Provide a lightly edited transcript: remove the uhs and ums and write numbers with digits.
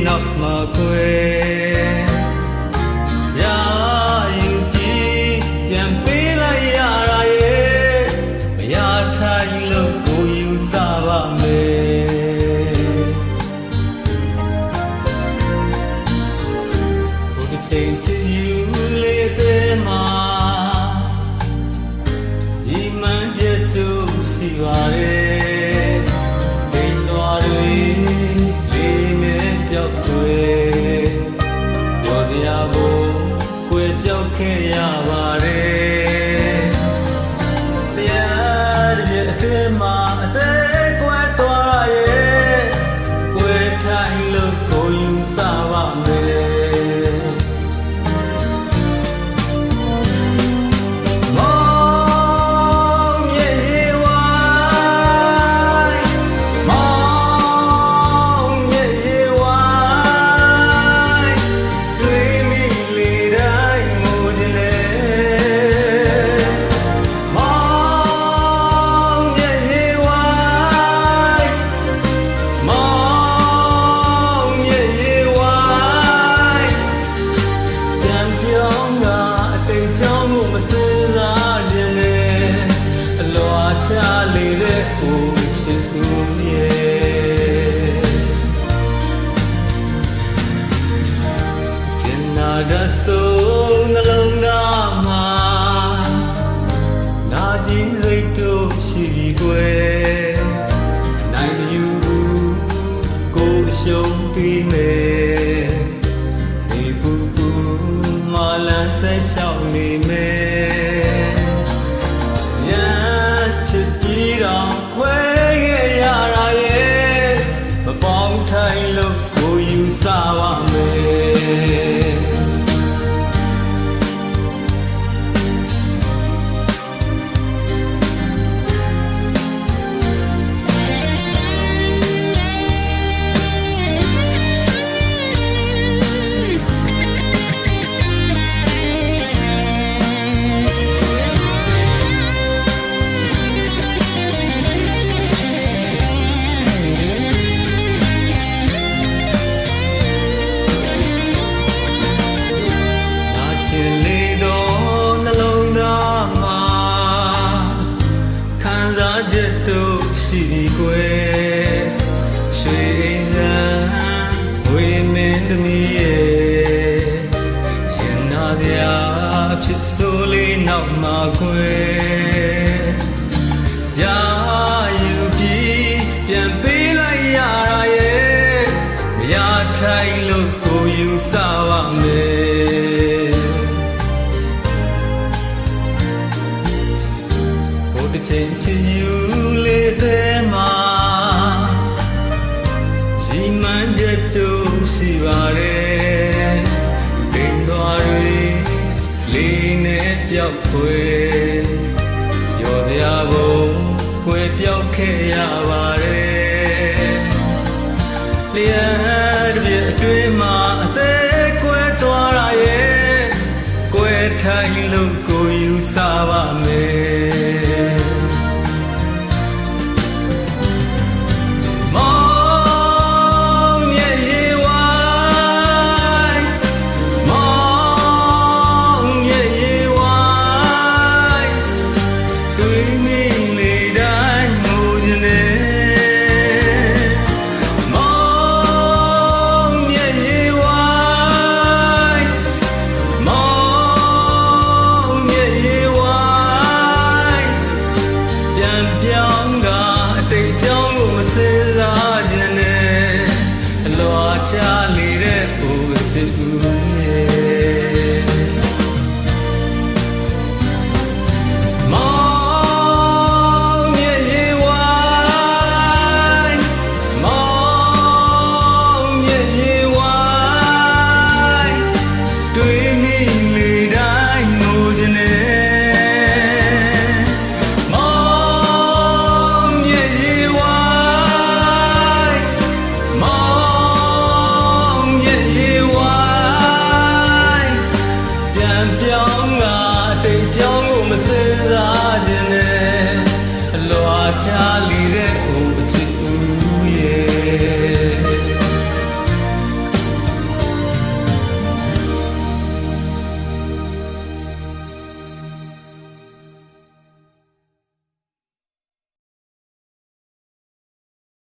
နောက်မှာခွဲရာယူပြီးပြန်ပေးလိုက်ရတာရဲ့မရထိုင်လို့ကိုယူစားပါမယ်ဘုရားချိန်ချစ်ယူလေးတဲ့မှာဒီမှန်ချက်တို့ရှိပါတယ်တိမ်သွားတွေလေးနဲ့ပြောက်ွယ်ပြောစရာကိုကွယ်ပြောက်ခဲ့ရပါတယ်တရားတည်းအတွင်းမှာအသေးကွယ်သွားရဲ့ကွယ်ထိုင်လို့ကိုယူစားပါမယ်ချလေးတဲ့ဦးချစ်ဦးရဲ့ကျင်နာတဆုံးနှလုံးသားမှာနာကျင်စိတ်တို့ရှိကွယ်နိုင်ယူကိုအရှုံးပြီးမယ်ဒီပူပူမလန်းဆက်လျှောက်နေမယ်ခွဲခဲ့ရတာရဲ့မပေါင်းထိုင်လို့ကိုယူစားပါမယ်ချက်တို့ရှိကွယ်ရွှေငန်းဝေမင်းသမီးရဲ့ရှင်နာစရာဖြစ်စိုးလေးနောက်မှာခွဲရာယူပြီးပြန်ပေးလိုက်ရတာရဲ့မရထိုင်လို့ကိုယူစားပါမယ်ဘုရားချိန်ချစ်ယူလေးတဲ့မှာရီမှန်းချက်တို့ရှိပါတယ်တိမ်သွားတွေလေးနဲ့ပြောက်ခွဲပြောစရာကိုကွယ်ပြောက်ခဲ့ရပါတယ်လျှက်တစ်ပြည့်အတွင်းမှာအသေးကွယ်သွားတာရဲ့ကွယ်ထိုင်လို့ကိုယူစားပါမယ်ပြောင်းကအတိတ်ကြောင့်ကိုမစင်စားခြင်းနဲ့အလွာချလေးတဲ့ဦးချစ်ဦးရဲ့မောင်ရဲ့ရေဝိုင်းမောင်ရဲ့ရေဝိုင်းတွေးမိလေတိုင်းငိုခြင်းနဲ့ပြောင်းကအတိတ်ကြောင့်ကိုမစင်စားခြင်းနဲ့အလွာချလေးတဲ့